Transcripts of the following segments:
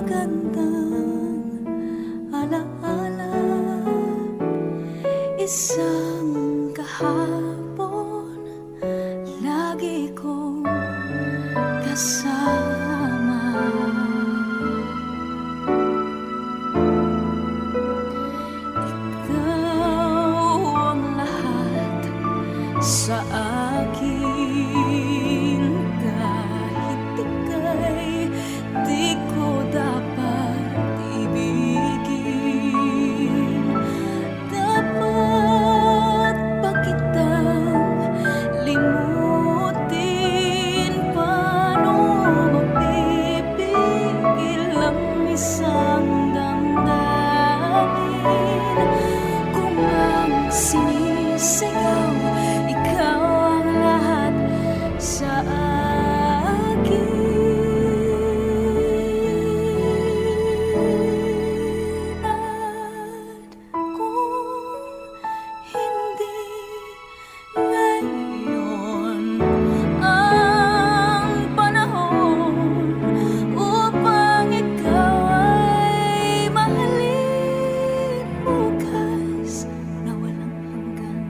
magandang alaala. Isang kahapon lagi kong kasama. Ikaw ang lahat sa akin, kahit ika'y di ko dapat ibigin. Dapat ba kitang limutin? Paano mapipigil ang isang damdamin kung ang sinisigaw ikaw ang lahat sa akin? At kung hindi ngayon ang panahon upang ikaw ay mahalin, bukas na walang hanggan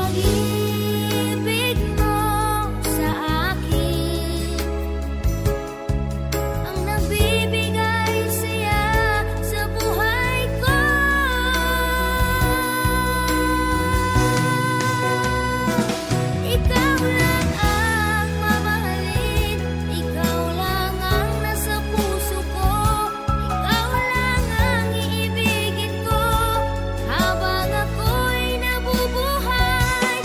pag-ibig mo sa akin ang nagbibigay saya sa buhay ko. Ikaw lang ang mamahalin, ikaw lang ang nasa puso ko, ikaw lang ang iibigin ko habang ako'y nabubuhay.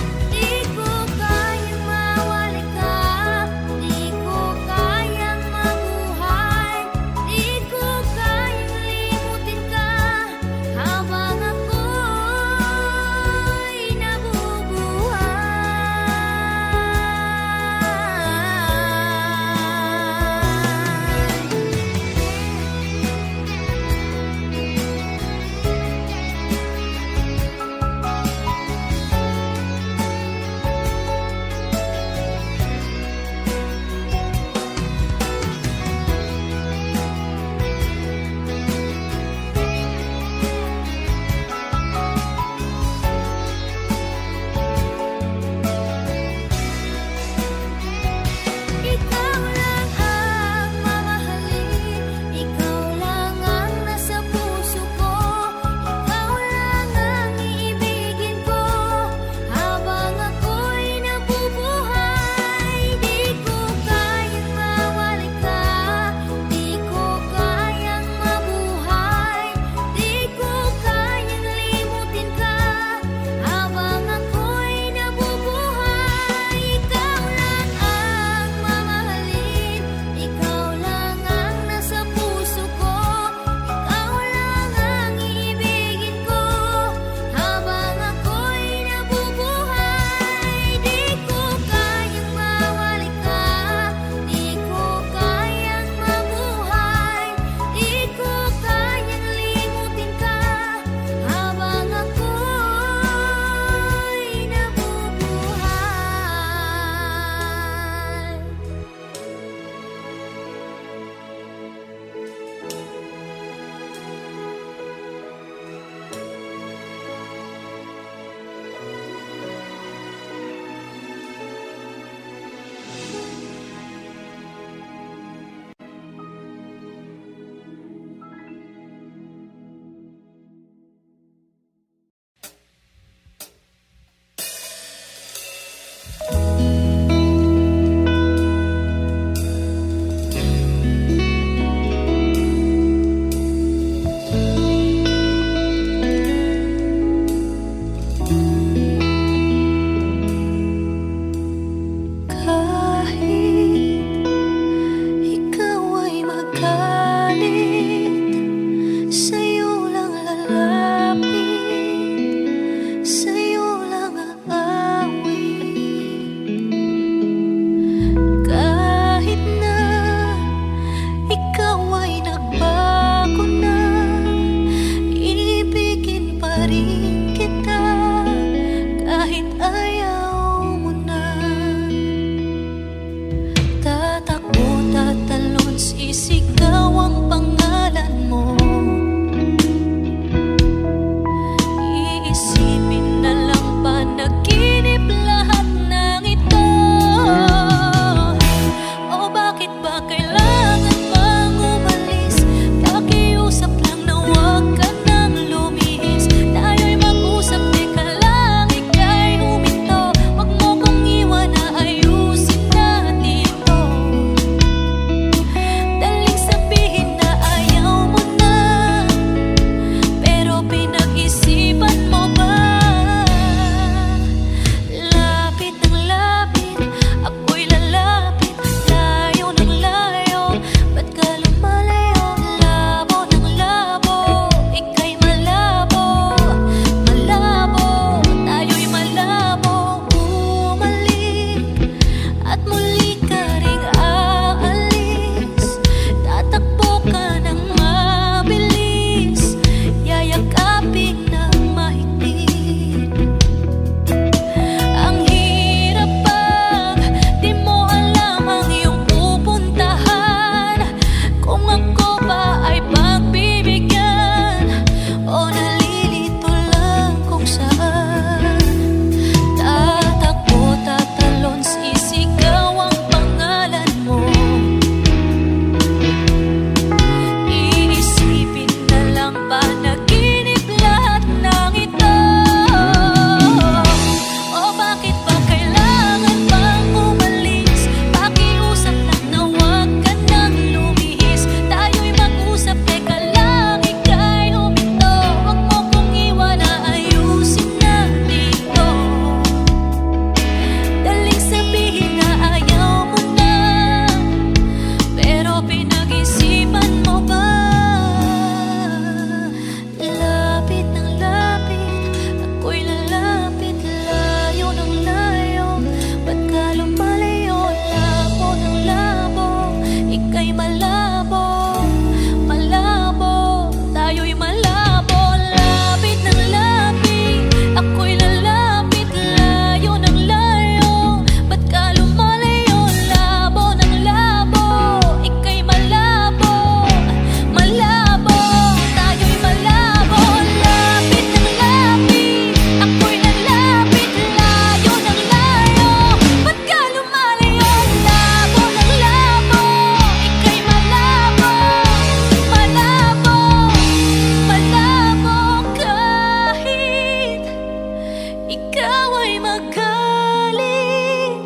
ikaw ay magalit,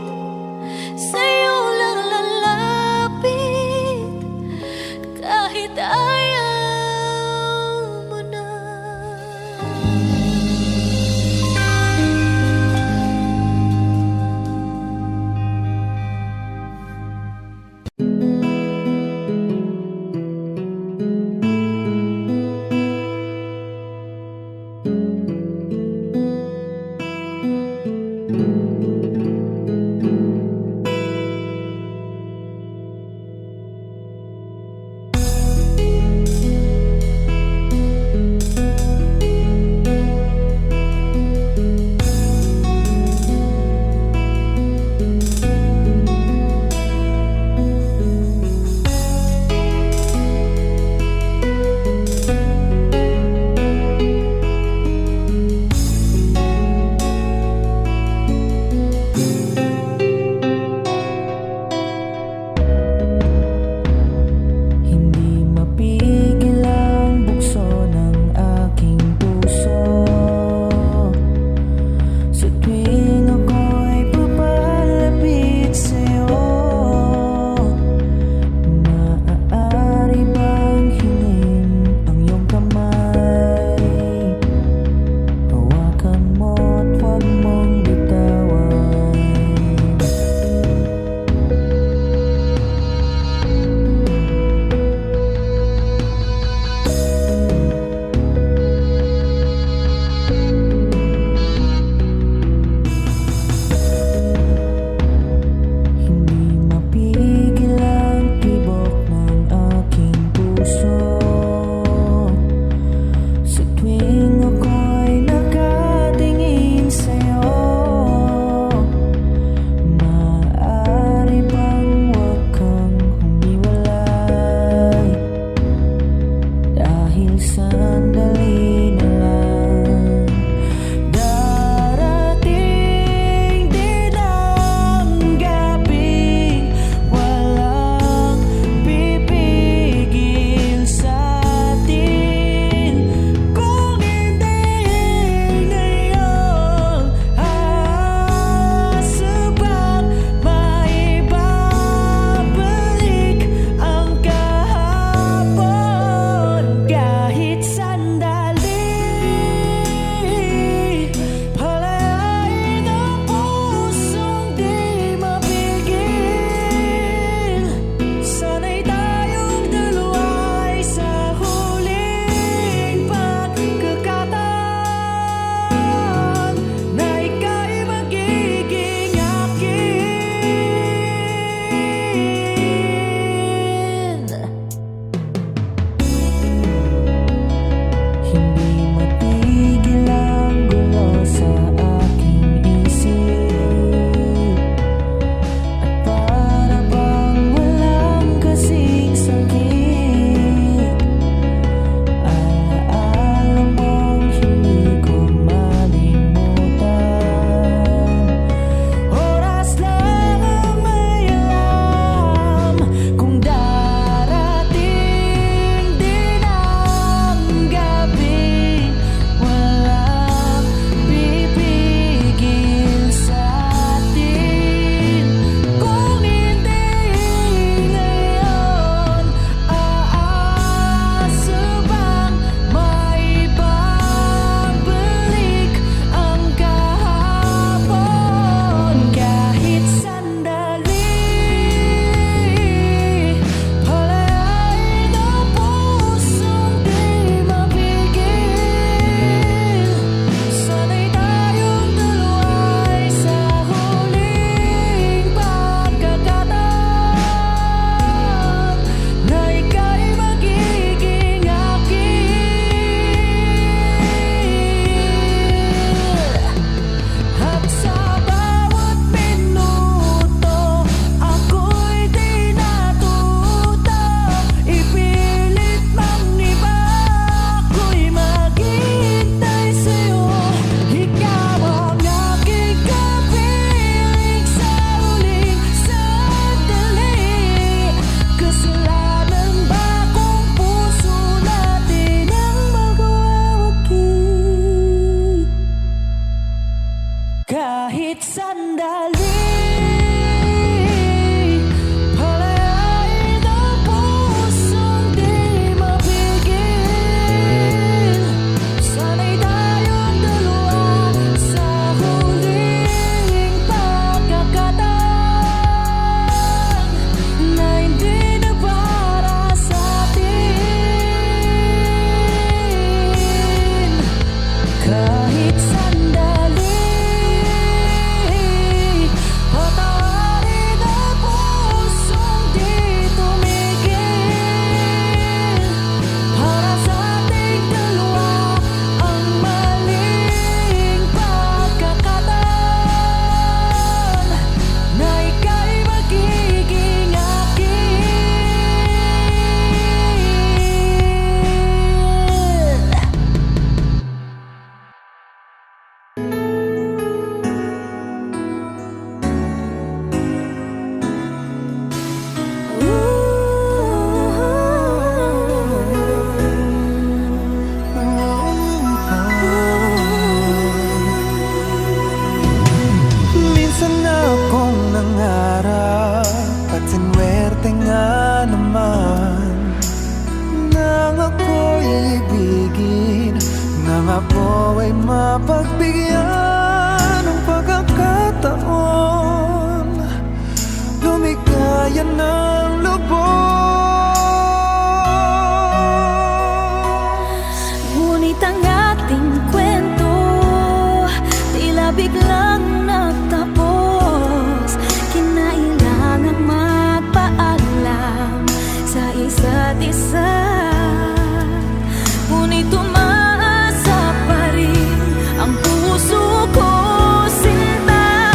sa'yo lang lalapit kahit ayaw mo na. Kahit sandali, palayain ang pusong di mapigil. Sana'y tayong dalawa sa huling pagkakataon na hindi na para sa atin. Kahit sandali, patawarin ang pusong di tumigil. Para sa ating dalawa ang maling pagkakataon na ika'y magiging akin. Minsan akong nangarap at sinwerte nga naman nang ako'y ibigin, nang ako ay mapagbigyan ng pagkakataon lumikaya ng lubos. Ngunit ang ating kwento tila biglang nagtapos. Kinailangang magpaalam sa isa't isa. Ngunit umaasa pa rin ang puso ko, sinta,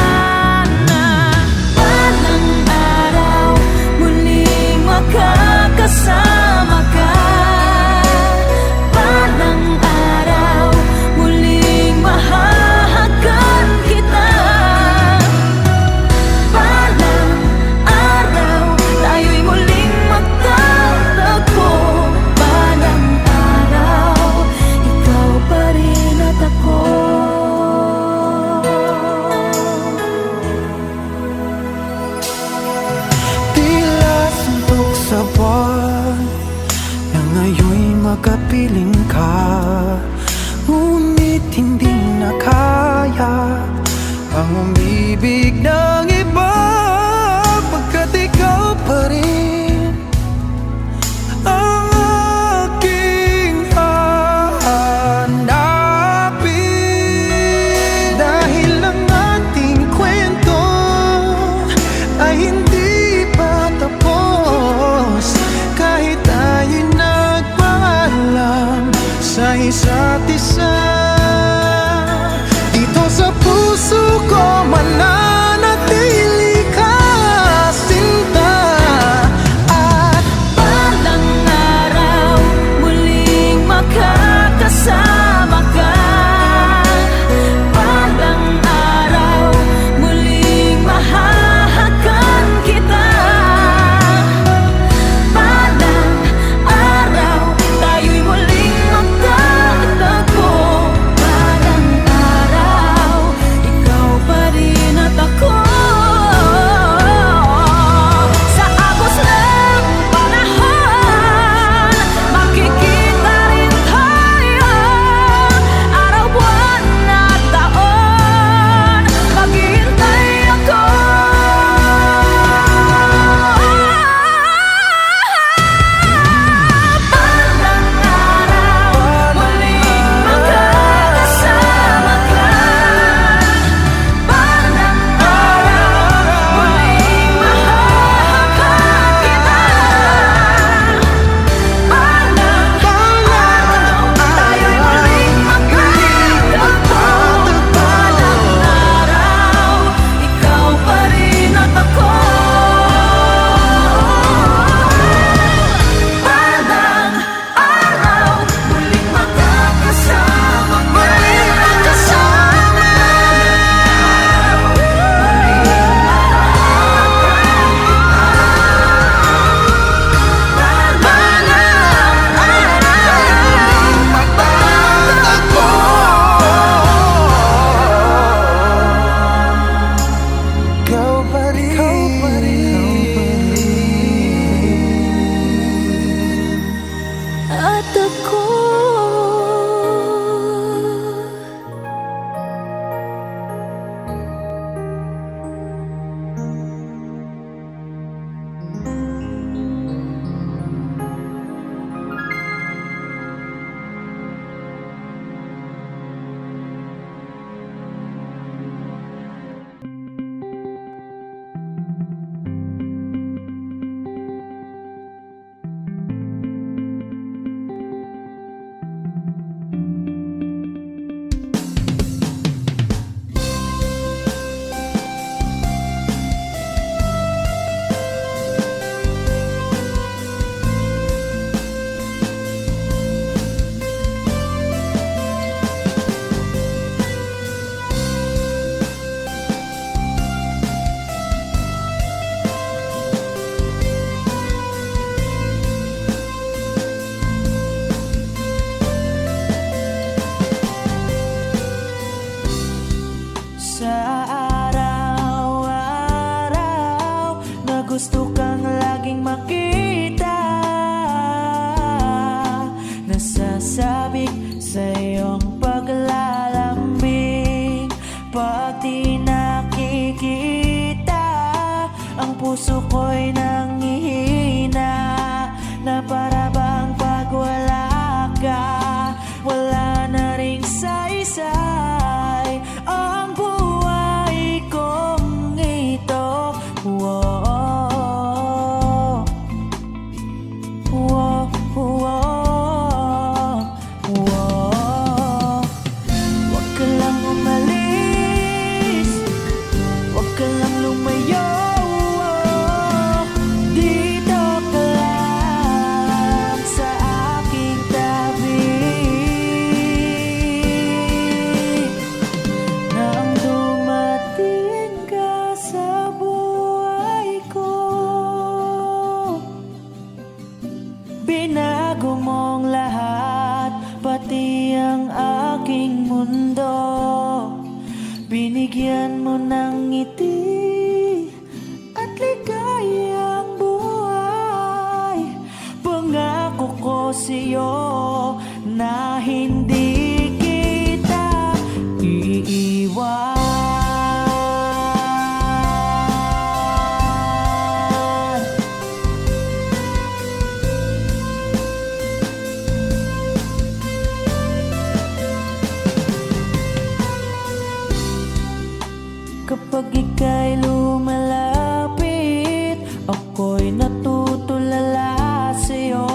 na balang araw muling makakasama ka. Balang araw muling mahahagan kita. Balang araw tayo'y muling magtatagpo. Balang araw ikaw pa rin at ako. Tila suntok sa buwan na ngayon'y makapiling ka, ngunit hindi na kaya ang umibig ng iba, pagkat ikaw pa rin ang aking hahanapin. Dahil ang ating kwento ay hindi pa tapos, kahit tayo'y nagpaalam sa isa't isa. Dito sa puso ko mananatili sa araw-araw na gusto kang laging makita. Nasasabik sa iyong paglalambing. Pag di nakikita, ang puso ko'y nanghihina. Na para bang pag wala ka, wala na ring saysay ang buhay kong ito. Whoa, whoa, whoa, whoa. Huwag ka lang umalis, huwag ka lang lumayo. Dito ka lang sa aking tabi. Nang dumating ka sa buhay ko, binago mong lahat, pati ang aking mundo. Binigyan mo ng ngiti at ligayang buhay. Pangako ko sa'yo na hindi kita iiwan. Kapag ika'y lumalapit, ako'y natutulala sa'yo.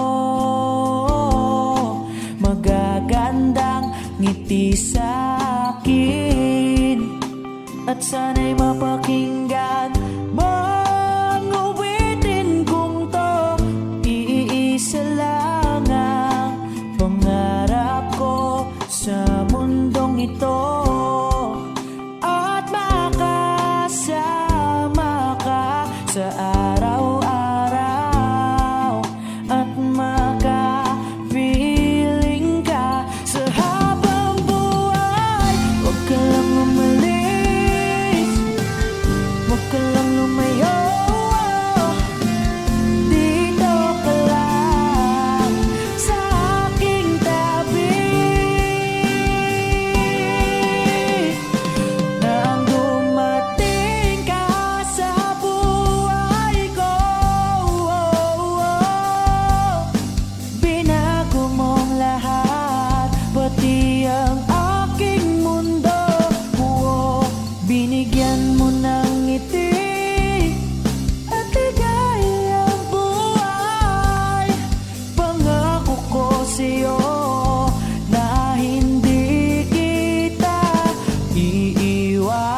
Magagandang ngiti sa'kin at sana'y mapakinggan mo ang awitin kong to. Iisa lang ang pangarap ko sa mundong ito, at makasama ka sa araw-araw, at makapiling ka sa habang buhay. Huwag ka lang umalis, huwag ka lang lumayo. Dito ka lang sa aking tabi. Nang dumating ka sa buhay ko, binago mong lahat, pati ang aking mundo. Binigyan mo ng ngiti at ligayang buhay. Pangako ko sa'yo na hindi kita iiwan.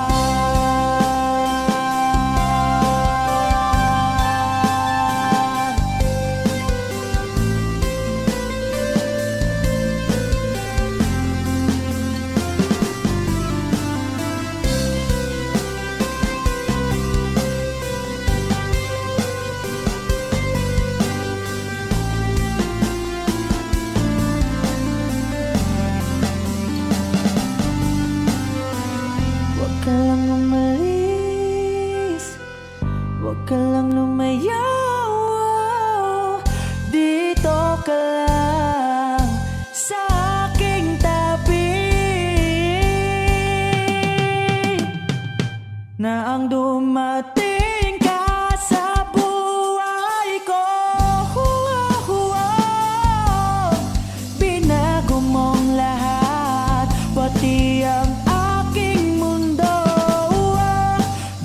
Huwag ka lang umalis, huwag ka lang lumayo. Dito ka lang sa aking tabi. Na ang dumating ka sa buhay ko, binago mong lahat, pati ang aking mundo.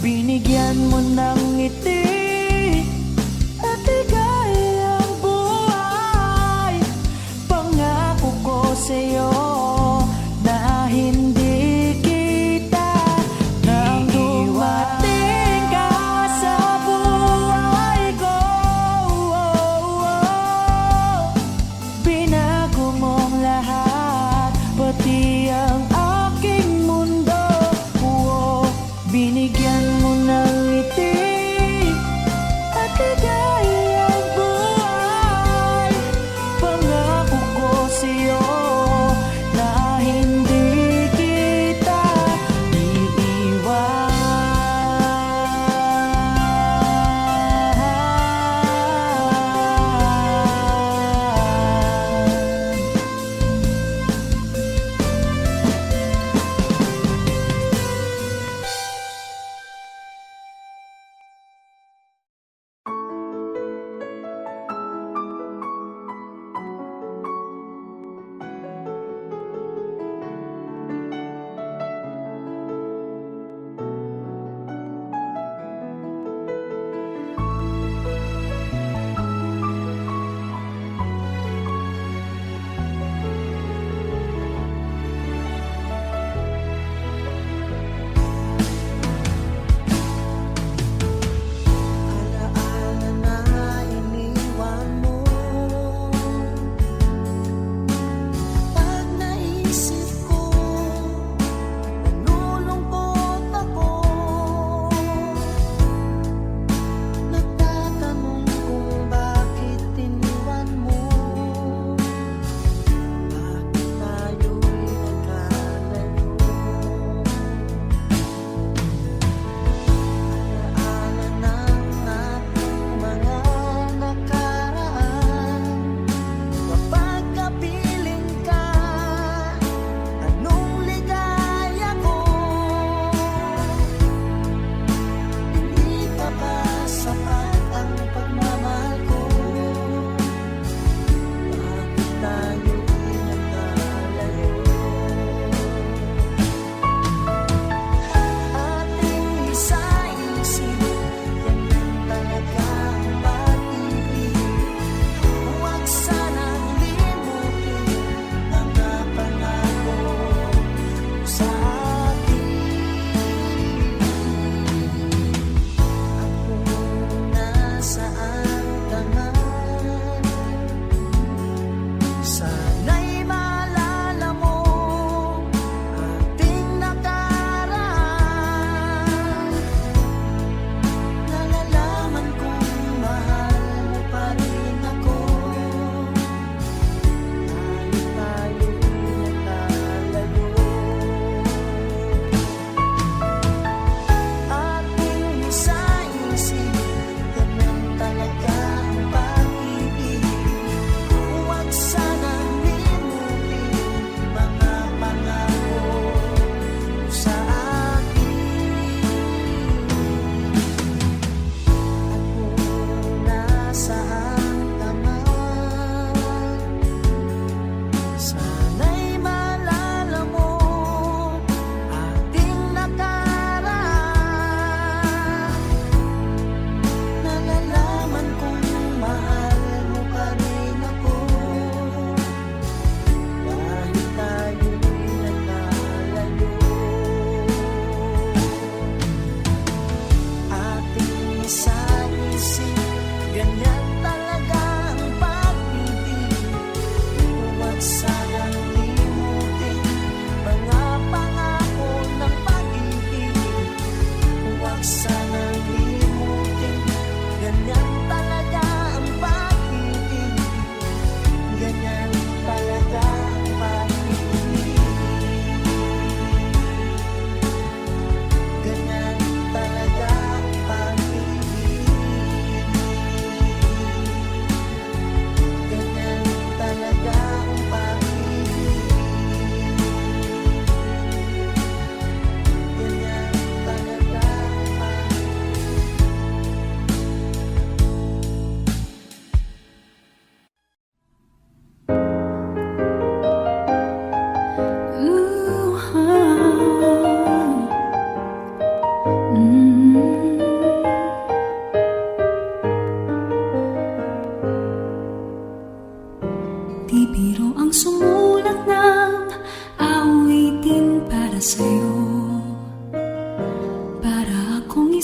Binigyan mo ng ngiti at ligayang buhay. Pangako ko sa'yo na hindi kita nang dumating ka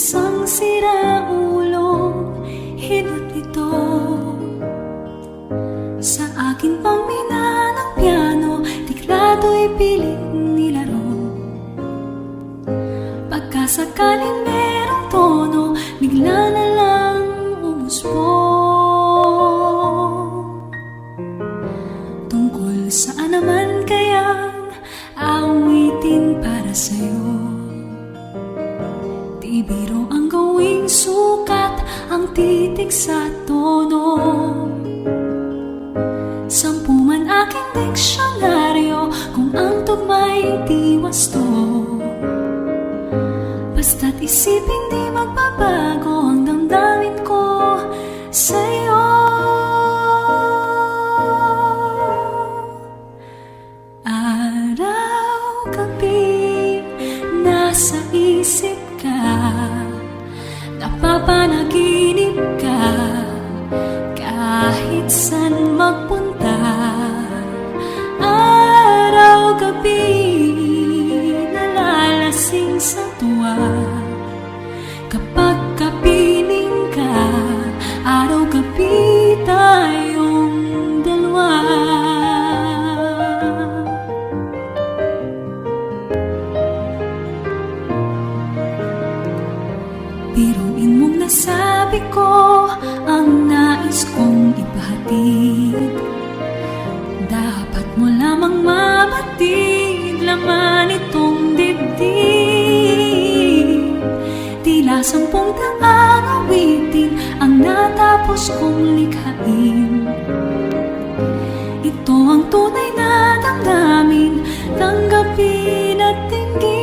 isang siraulong hinot ito sa akin pangmina ng piano, tiklato'y pilit nilaro. Pagkasakaling merong tono, bigla na lang umusbong. Tungkol saan naman kayang awitin para sa'yo? Di biro ang gawing sukat, ang titig sa tono. Sampu man aking diksyonaryo, kung ang tugma'y di wasto. Basta't isipin di magbabago ang damdamin ko sa'yo. Araw-gabi nasa isip ka, napapanaginip ka, kahit saan magpunta. Araw-gabi nalalasing sa tuwa, kapag kapiling ka, araw-gabi tayong dalawa. Biruin mong nasabi ko ang nais kong ipahatid. Dapat mo lamang mabatid, laman itong dibdib. Tila 10 daang awitin ang natapos kong likhain. Ito ang tunay na damdamin, tanggapin at dinggin.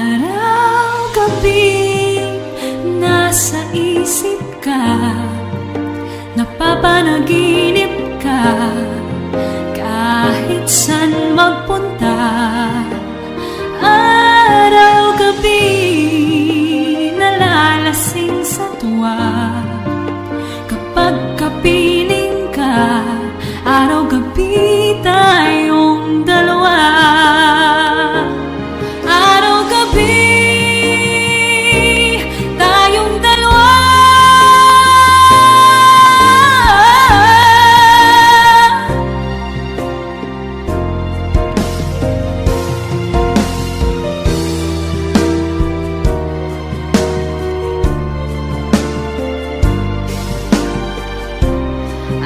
Araw-gabi nasa isip ka, napapanaginip ka, kahit saan magpunta. Araw-gabi nalalasing sa tuwa, kapag kapiling ka, araw-gabi tayong dalawa. Araw-gabi tayong dalawa.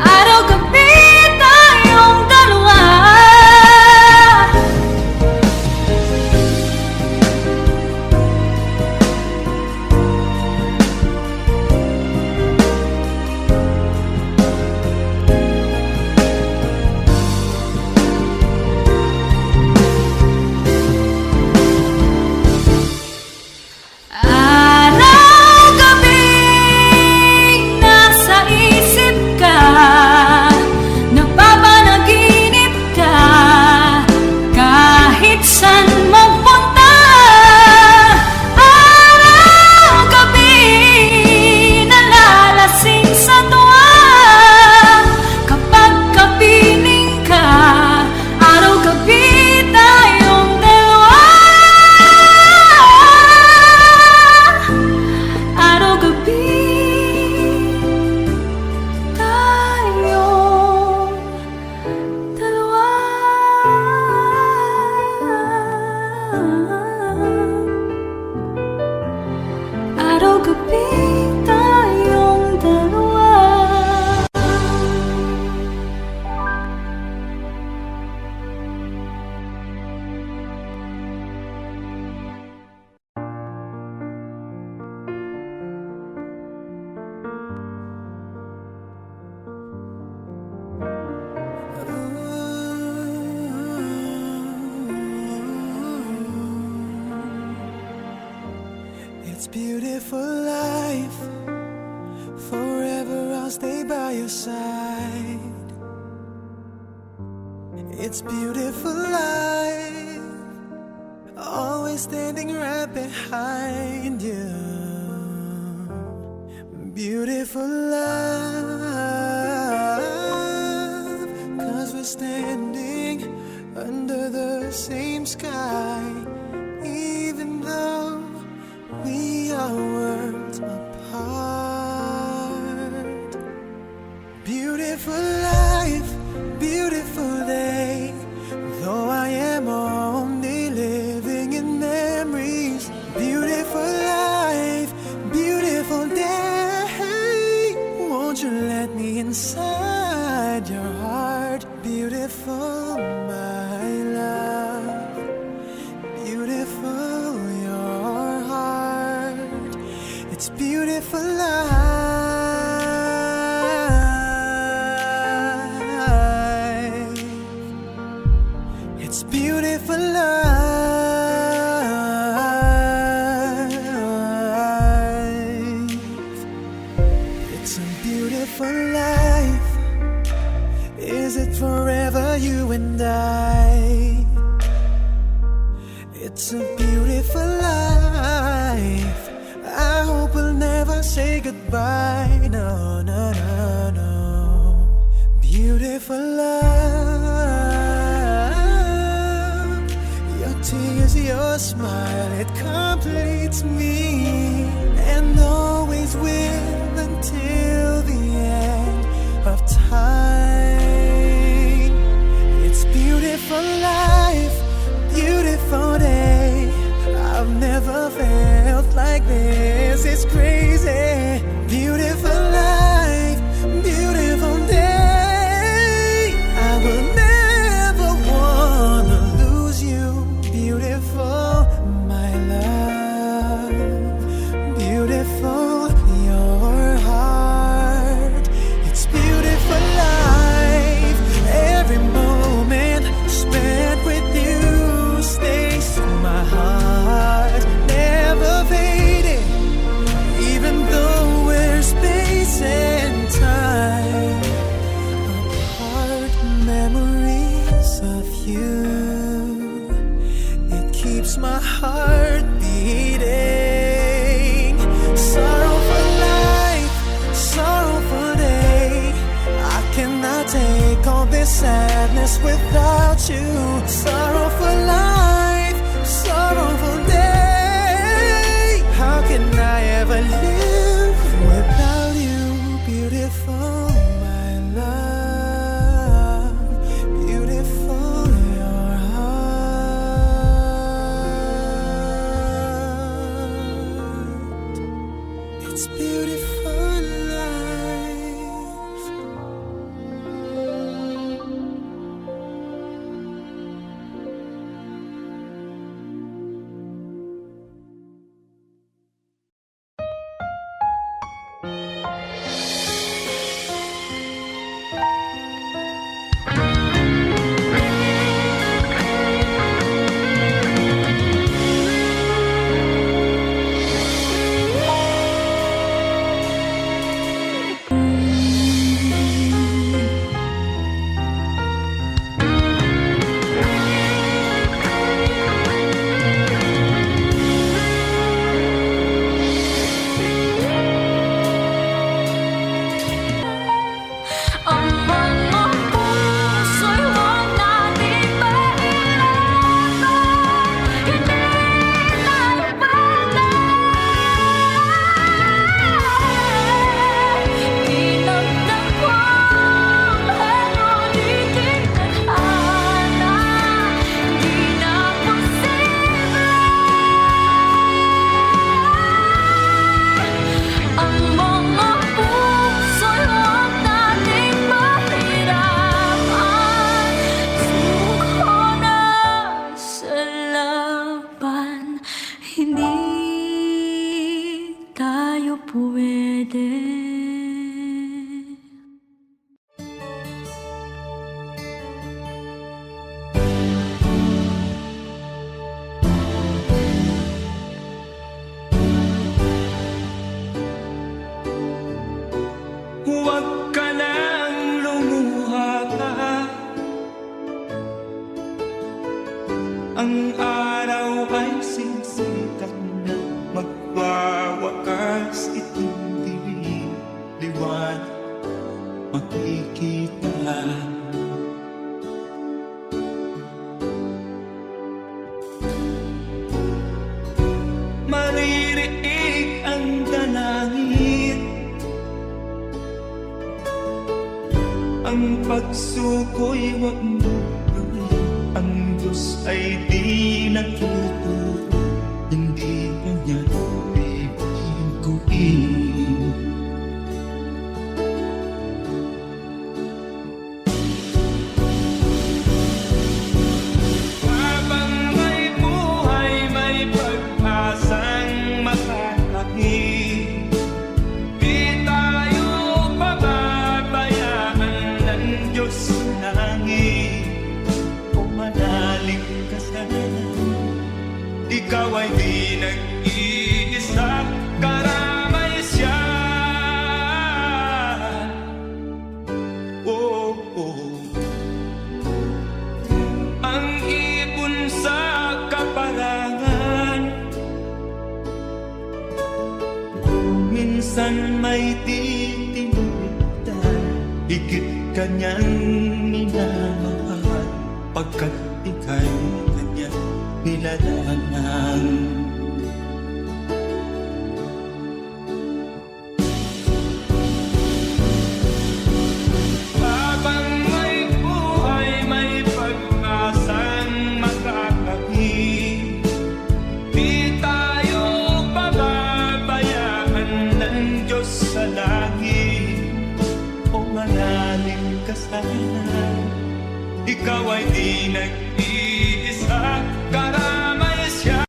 Araw-gabi tayong dalawa. Araw-gabi nasa isip ka, napapanaginip ka, kahit saan magpunta. Araw-gabi nalalasing sa tuwa, kapag kapiling ka, araw-gabi tayong dalawa. Araw-gabi tayong dalawa. Araw-gabi tayong dalawa. It's beautiful life. Forever I'll stay by your side. It's beautiful life. Always standing right behind you. Beautiful love. 'Cause we're standing under the same sky, even though we are worlds apart. Beautiful life, beautiful day, though I am only living in memories. Beautiful life, beautiful day, won't you let me inside your heart? Beautiful, my love, beautiful your heart. It's beautiful life. It's beautiful life. It's a beautiful life. Is it forever, you and I? It's a beautiful life. I hope we'll never say goodbye. No, no, no, no. Beautiful love. Your tears, your smile, it completes me, and always will until the end of time. It's beautiful life, beautiful day. I've never felt like this. It's crazy. Beautiful life, beautiful day. I will never wanna lose you. Beautiful, my love. Beautiful, your heart. It's beautiful life. Every moment spent with you stays in my heart, never fading, even though we're space and time apart. Memories of you, it keeps my heart beating. Sorrowful life, sorrowful day, I cannot take all this sadness without you. Sorrowful life, sorrowful day, how can I ever live without you? Beautiful, my love, beautiful your heart. It's beautiful life. Ang mga puso'y huwag nating mahirapan, hindi tayo pwede pinagdagwang, pero di tinadhana, di na posible. Ang mga puso'y huwag nating mahirapan, suko na sa laban, hindi tayo pwede. Huwag ka nang lumuha pa. Ang araw ay sisikat na, magwawakas itong dilim. Liwanag makikita. pagsuko'y huwag mo gawin. Ang Diyos ay di nagtuturo, hindi kanya bibiguin. Habang may buhay, may pag-asang makakakit. Di tayo pababayaan ng Diyos sa langit. O manalig ka sana, ikaw ay di nag-iisa, karamay siya. Oh, oh. Ang ipon sa kaparangan, minsan may titinutan, higit kanyang minamahal, pagkat ika'y kanyang nilalangan. Habang may buhay, may pag-asang makakakit. Di tayo pababayaan ng Diyos sa langit. O manalig ka sana, ikaw ay di nag-iisa, karamay siya.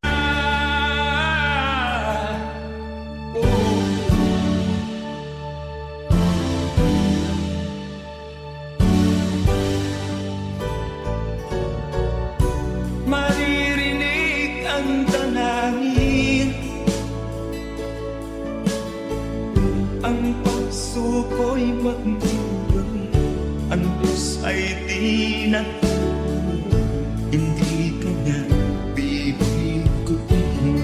Oh. Maririnig ang dalangin, ang pagsuko'y huwag mo gawin. Ang Diyos ay di nagtuturo, hindi kanya bibiguin.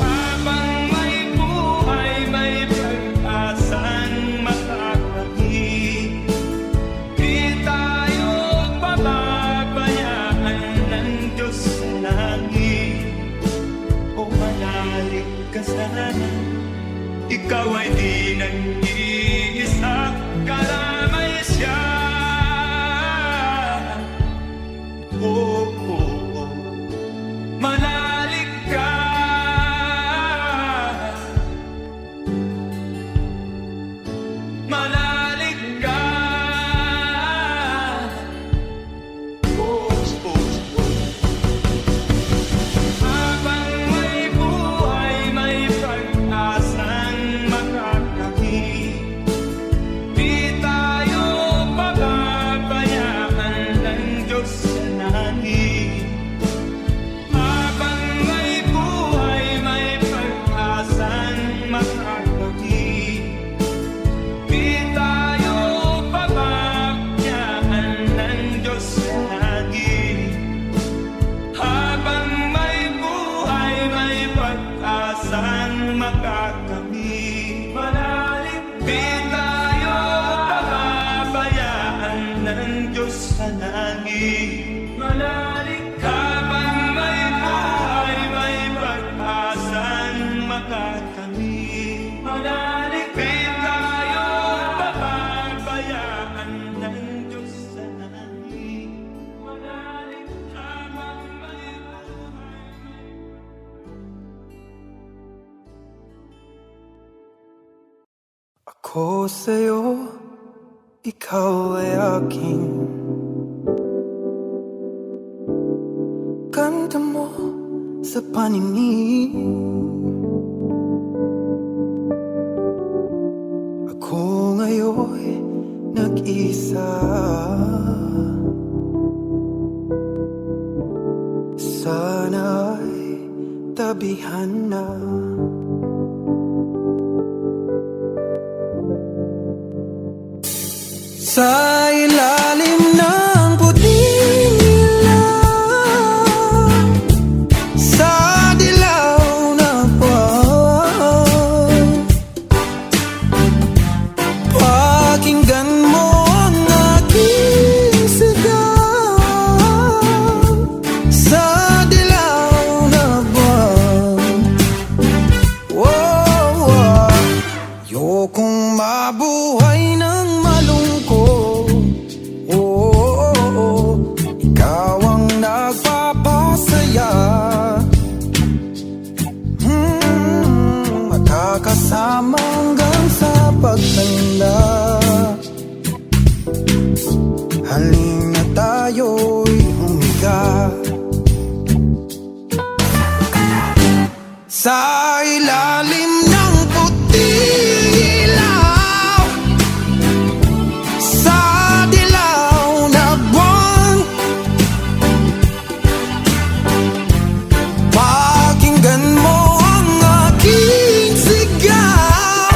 Habang may buhay, may pag-asang makakakit. Di tayo pababayaan ng Diyos sa langit. O manalig ka sana, ikaw ay di nag-iisa, karamay siya. Oh, oh, oh. Manalig ka, manalig ka. Oh, oh, oh. Habang may buhay, may pag-asang makakakit. Di tayo pababayaan ng Diyos sa langit. Habang may buhay, may pag-asang makakakit. Di tayo pababayaan ng Diyos sa langit. Habang may buhay, may pag-asang makakamit. Manalig, di tayo pababayaan ng Diyos sa langit. Manalig, habang may buhay, may pag-asang makakamit. Manalig, di tayo pababayaan ng Diyos sa langit. Manalig, habang may buhay, Ako sa'yo, ikaw ay aking. Ganda mo sa paningin. Ako ngayon nag-isa. Sana'y tabihan na. Sa ilalim ng puting ilaw, sa dilaw na buwan, pakinggan mo ang aking sigaw. Sa dilaw na buwan, Sa ilalim ng puting ilaw, sa dilaw na buwan, pakinggan mo ang aking sigaw.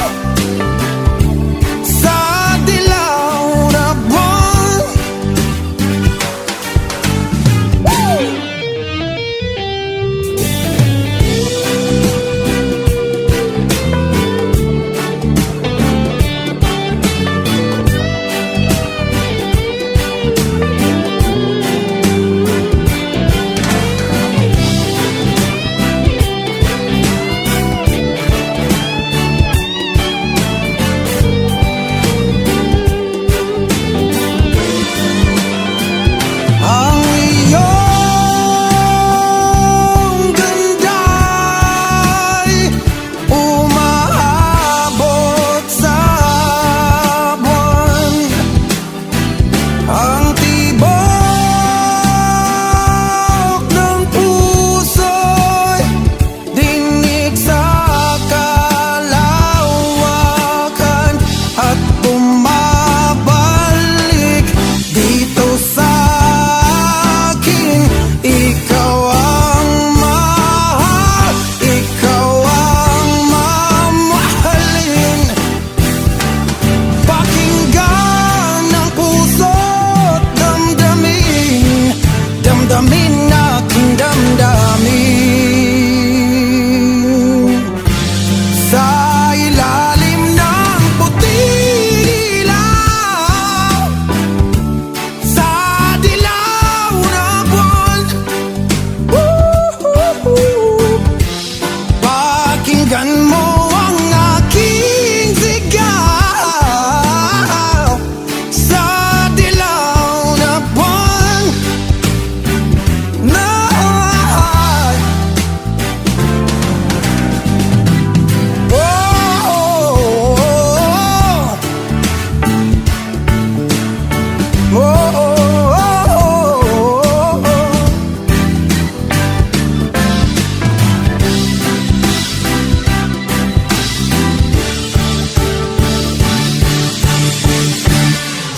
Sa dilaw na buwan, ang iyong ganda'y umaabot sa buwan. Ang tibok ng puso'y dinig sa kalawakan at bumabalik dito sa akin. Ikaw ang mahal, ikaw ang mamahalin. Pakinggan ng puso't damdamin, damdamin aking damdamin. Sa ilalim ng puting ilaw, sa dilaw na buwan, pakinggan mo ang aking sigaw. Sa dilaw na buwan, na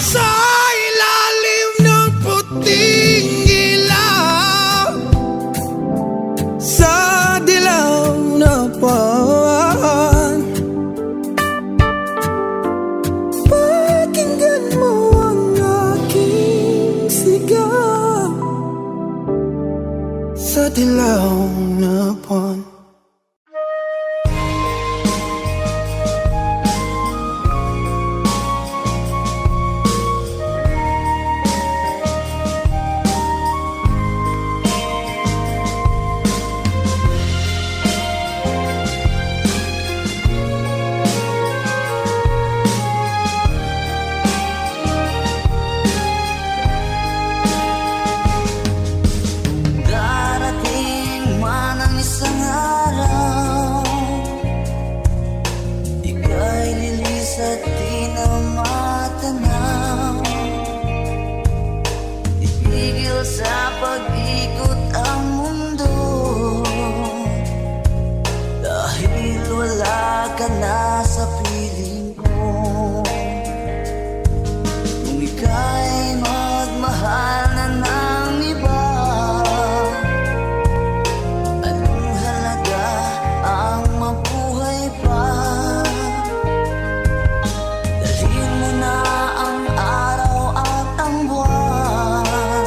sa ilalim ng puting ilaw, sa dilaw na buwan, pakinggan mo ang aking sigaw. Sa dilaw na buwan. Darating man ang isang araw, ika'y lilis at di na matanaw. Itigil sa pag-ikot ang mundo, dahil wala ka na sa piling ko. Kung ika'y magmahal na ng iba, anong halaga ang mabuhay pa? Dalhin mo na ang araw at ang buwan,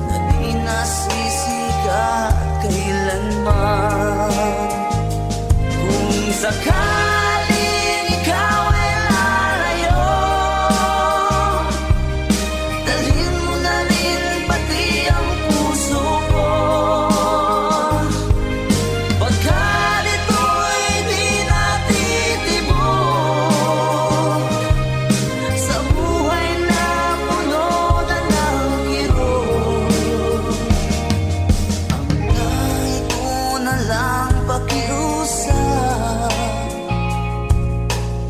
na di nasisikat kailanman. Kung sakaling ikaw ay lalayo, dalhin mo na rin pati ang puso ko. Pagkat ito'y di natitibok sa buhay na puno na ng kirot. Ang nais ko na lang pakiusap,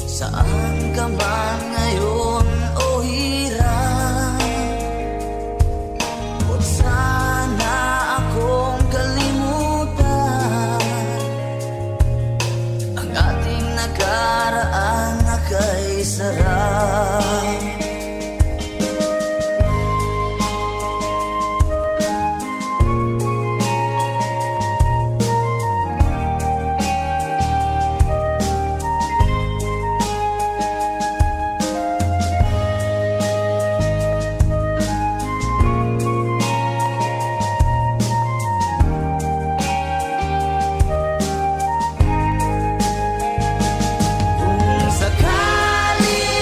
saan ka man ngayon o hirap, huwag sana akong kalimutan. ay sarap. Kung sakali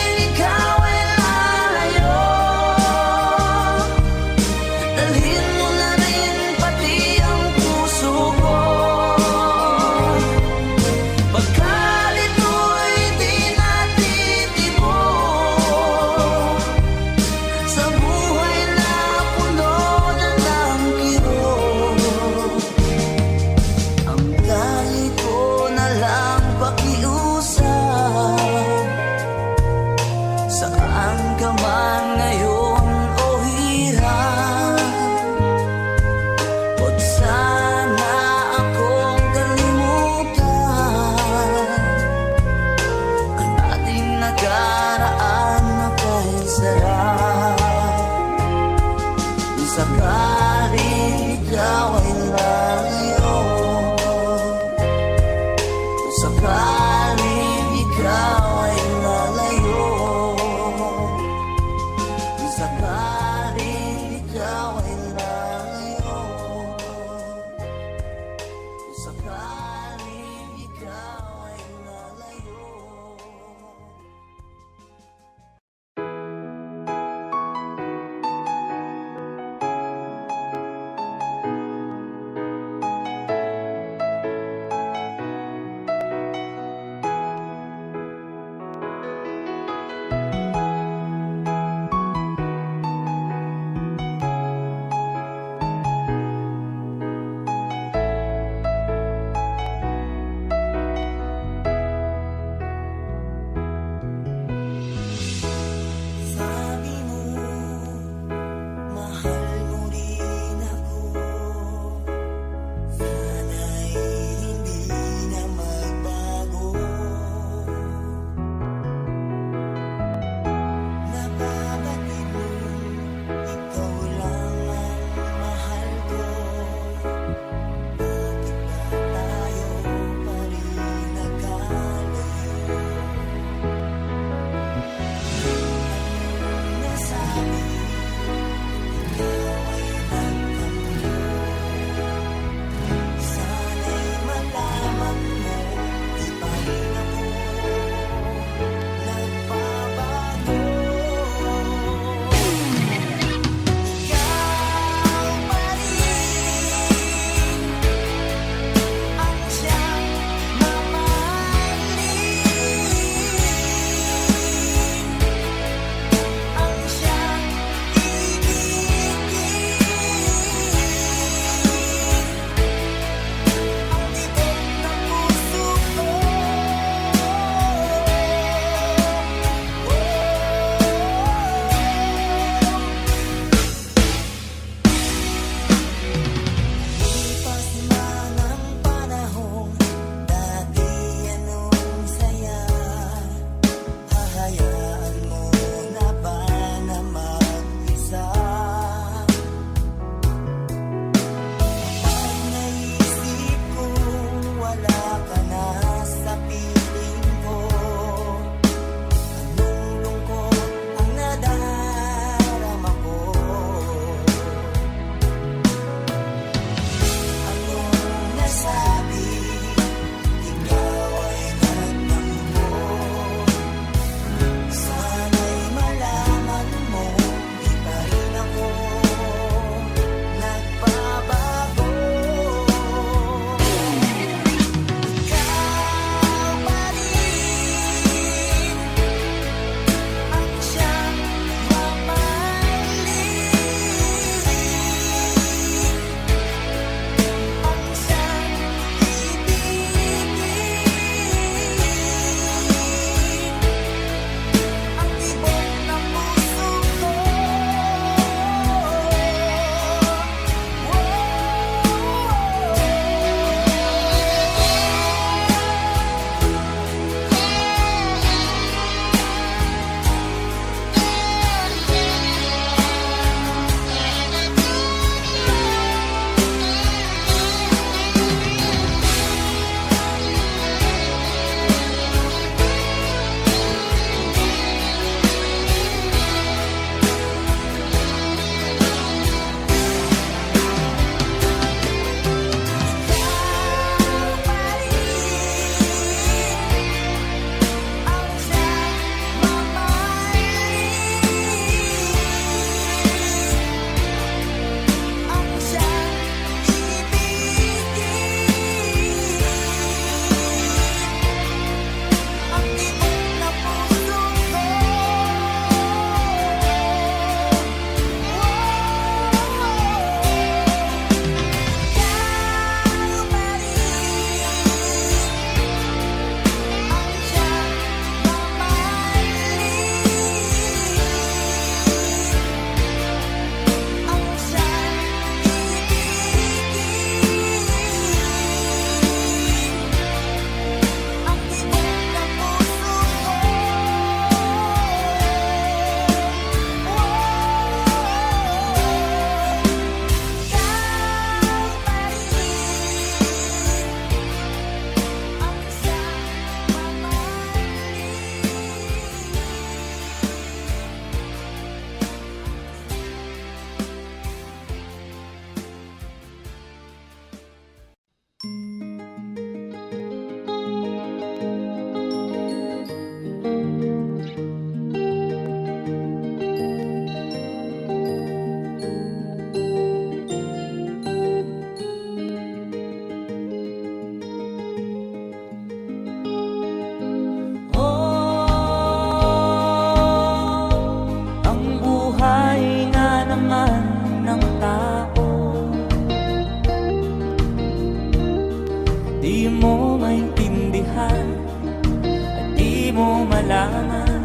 di mo malaman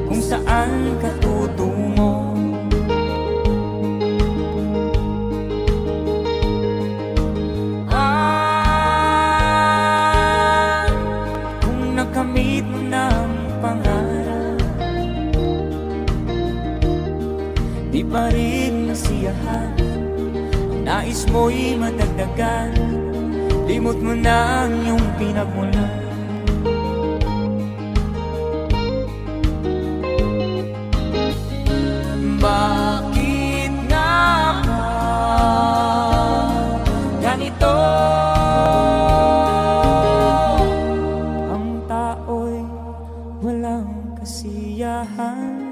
kung saan ka tutungo. Kung nakamit mo ng pangarap, di pa rin nasiyahan, nais mo'y madagdagan, limot mo na ang iyong pinagmulan. Bakit nga ba ganito? Ang tao'y walang kasiyahan.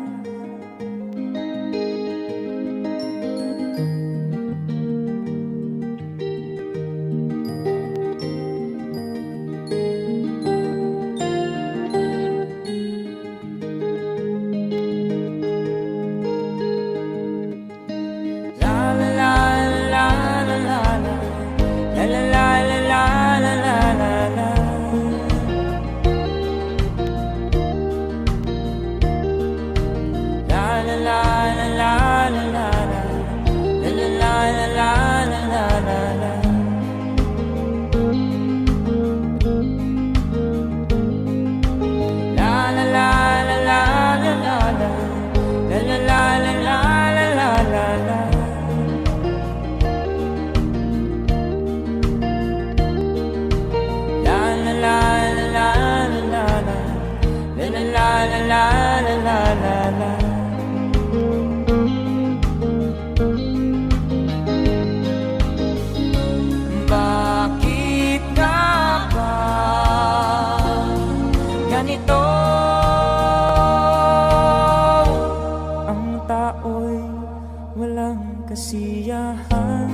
Bakit nga ba ganito? Ang tao'y walang kasiyahan.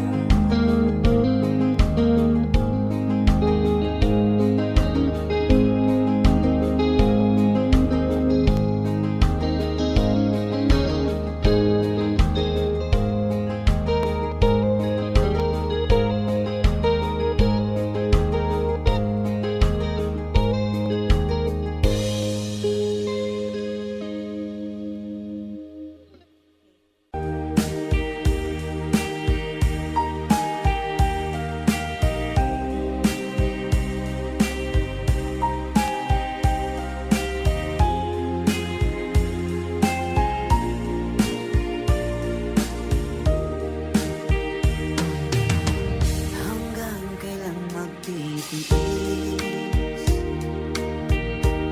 Hanggang kailan magtitiis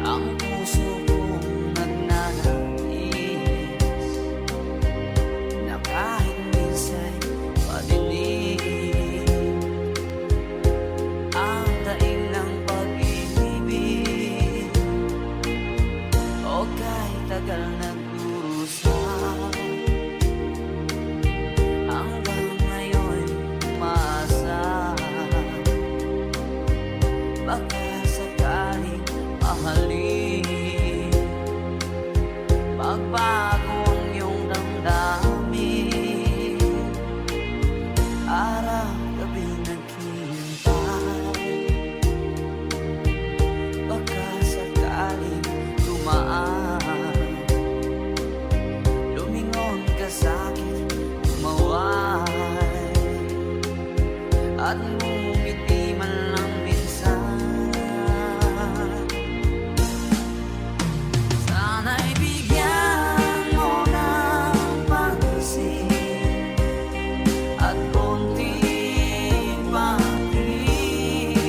ang puso kong nagnanais na kahit minsan madilim ang daing ng pag-ibig o kahit tagal nagdurusa. Hanggang ngayon umaasa, baka sakaling mahalin, magbago ang iyong damdamin. Araw-gabi naghihintay, baka sakaling dumaan, lumingon ka sa'kin, tumawag at ngumiti man lang minsan. Sana'y bigyan mo ng pansin at konting patingin.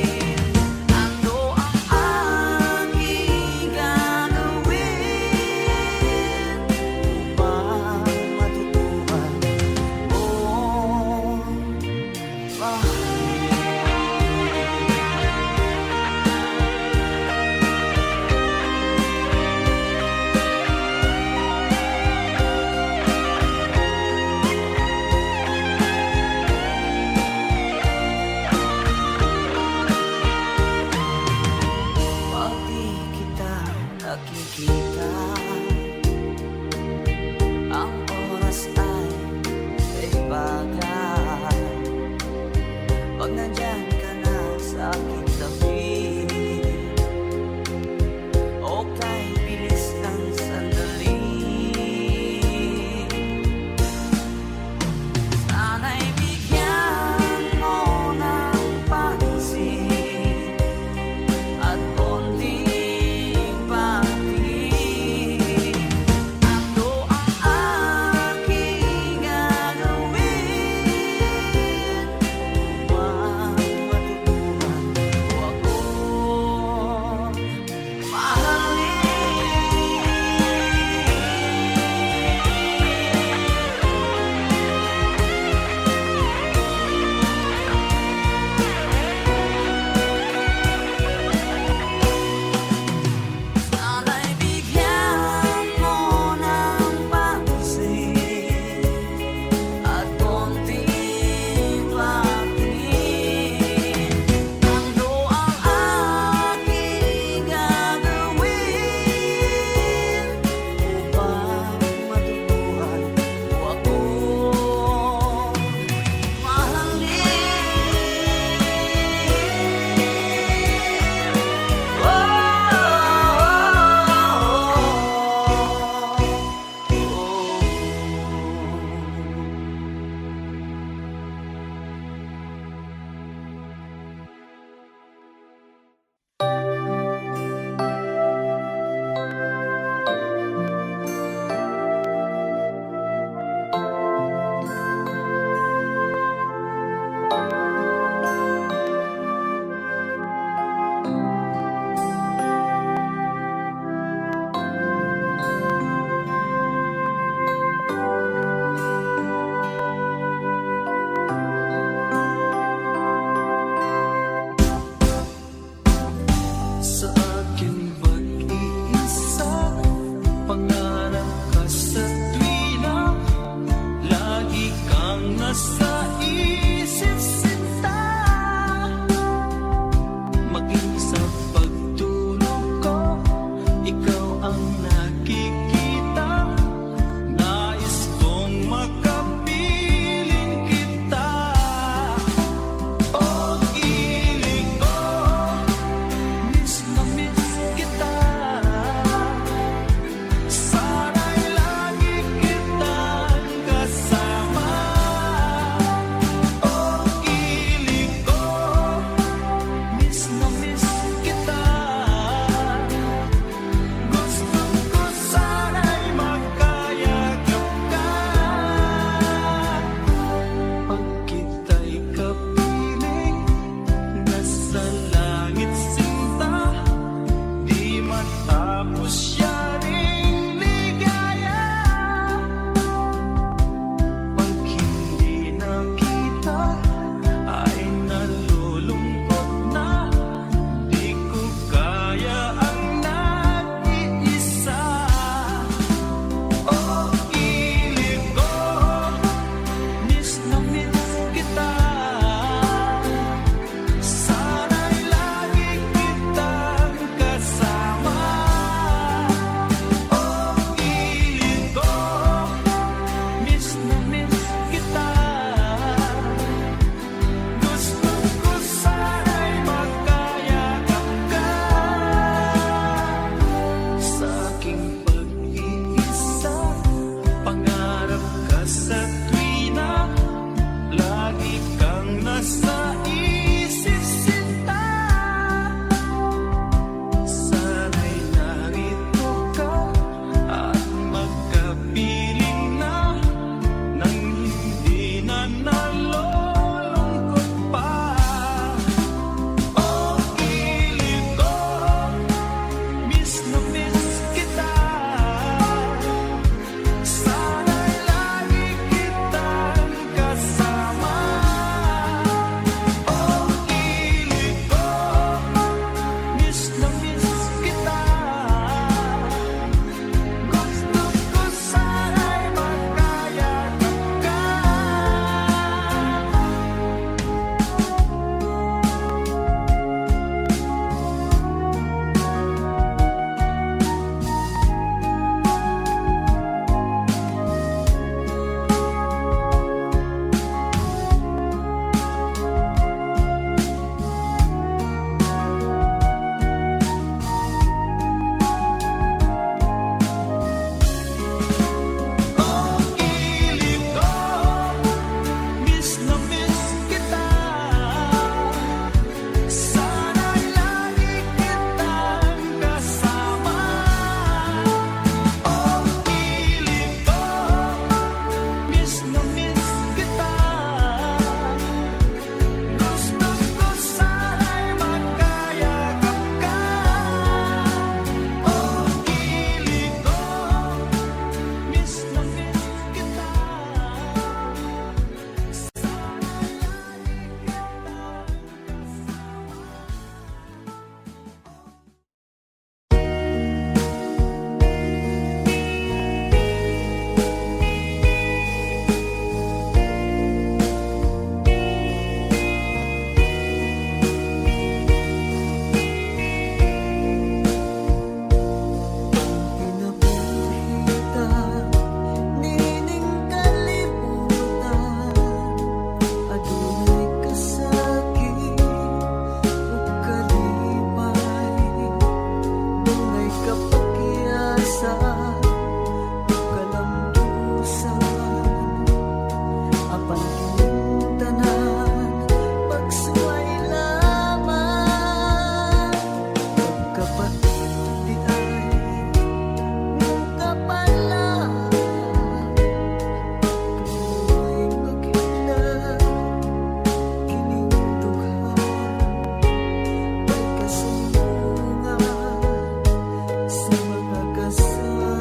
Ano ang aking gagawin upang matutuhan mo? Pag di kita nakikita, ang oras ay kaibagan. Pag nandyan ka na sa aking tabi, o tapos siya ring ligaya. Pag hindi nakita ay nalulungkot na. Di ko kaya ang nag-iisa. Oh, ilig ko, miss na miss kita. Sana'y lagi kitang kasama. Oh, ilig ko, miss na miss kita. Gusto ko sana'y magkayakap ka. Sa aking pag-iisa, pangarap ka sa tuwina. Lagi kang nasa isip sinta. Sana'y narito ka at magkapiling na nang hindi na nalulungkot pa. Oh, ilig ko, miss na miss kita. Sana'y lagi kitang kasama. Oh, ilig ko, miss na miss kita. Gusto ko sana'y magkayakap ka. Oh, ilig ko, miss na miss kita. Sana'y lagi kitang kasama. Oh, ilig ko, miss na miss kita. Gusto ko sana'y magkayakap ka. Oh, ilig ko, miss na miss kita. Pinabuhita, nining kalibutan. Adunay kasakit ug kalipay. Dungay kapagyasa ug kalambusan. Apan kining tanan pagsuway lamang. Pagkapatid di ay mong kapalaan. Kamu'y maghilang kining duha. May kasunungan sa mga kasama.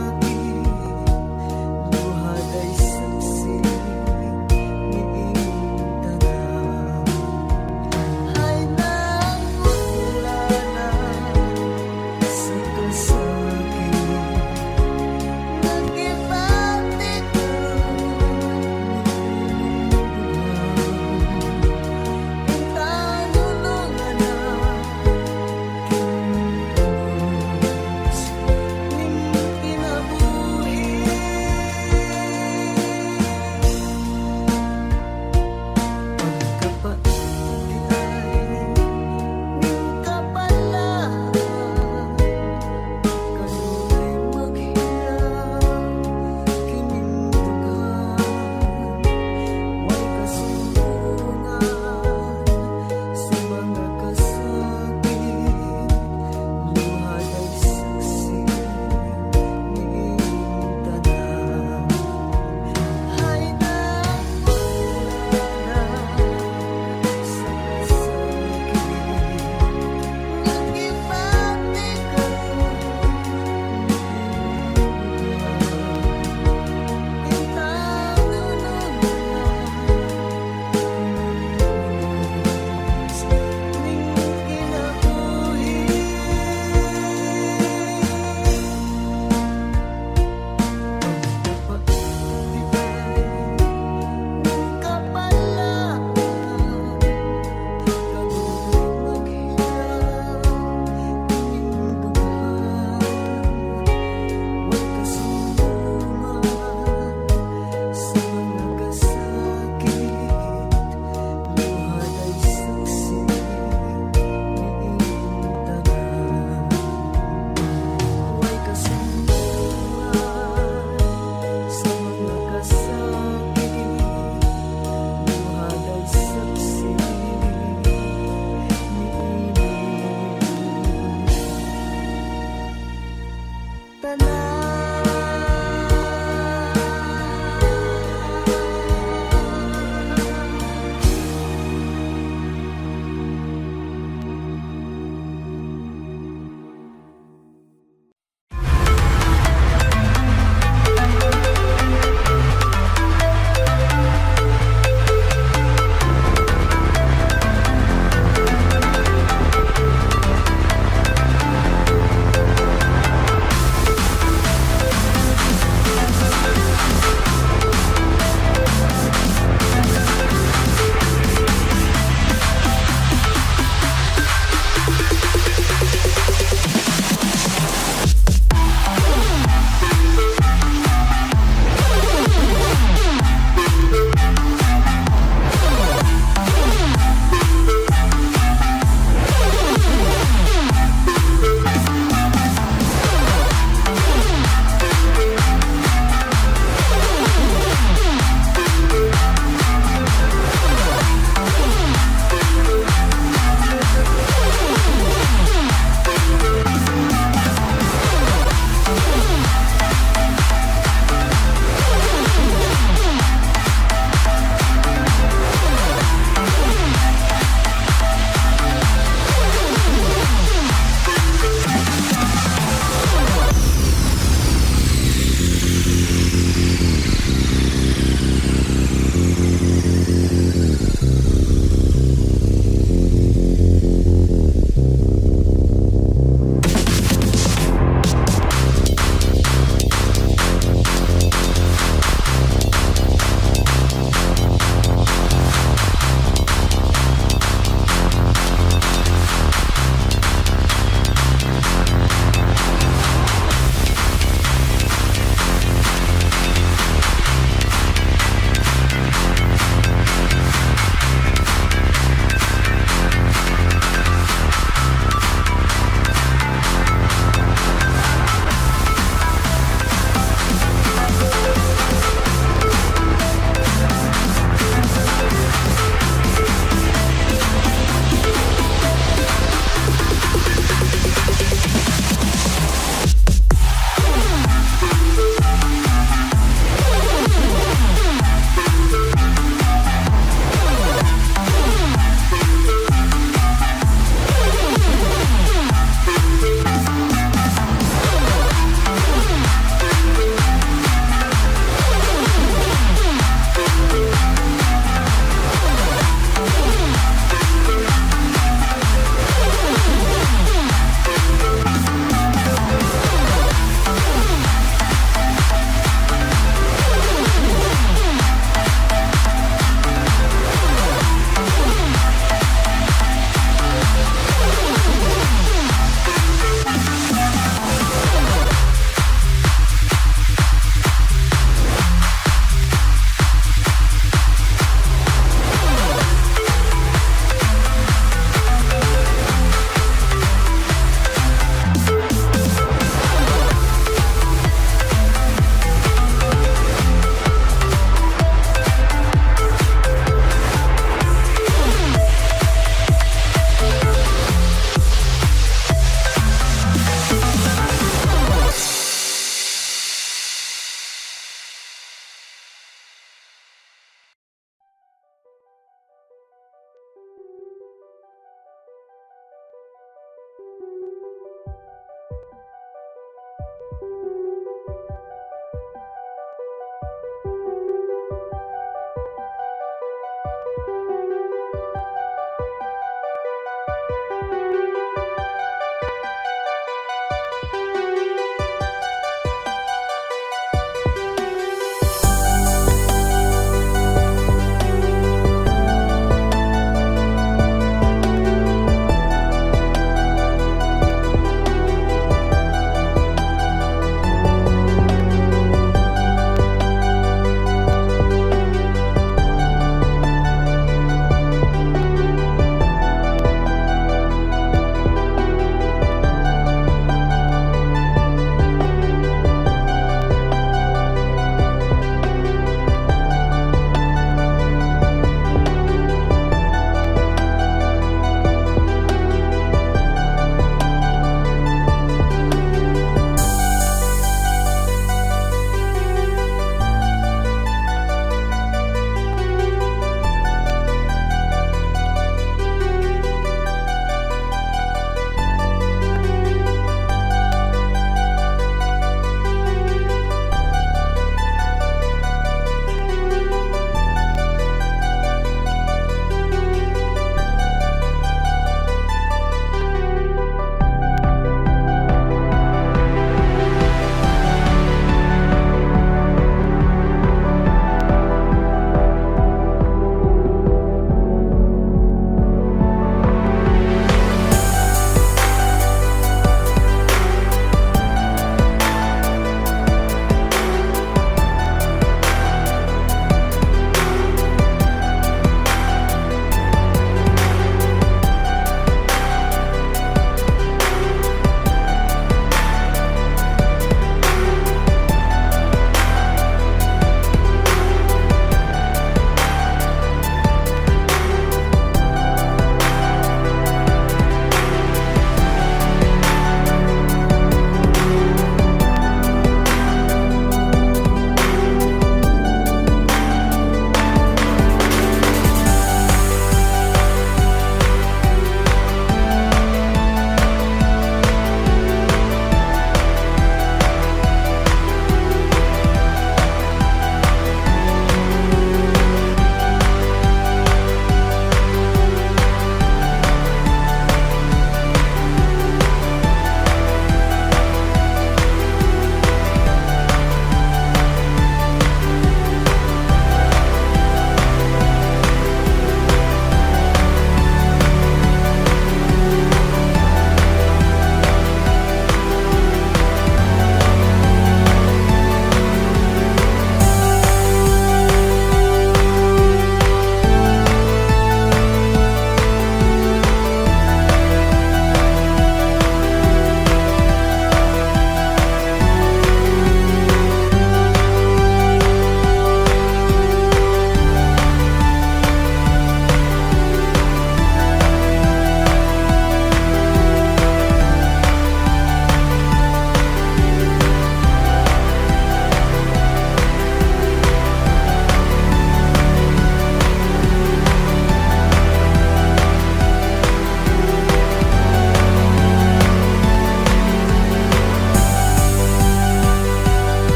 kita na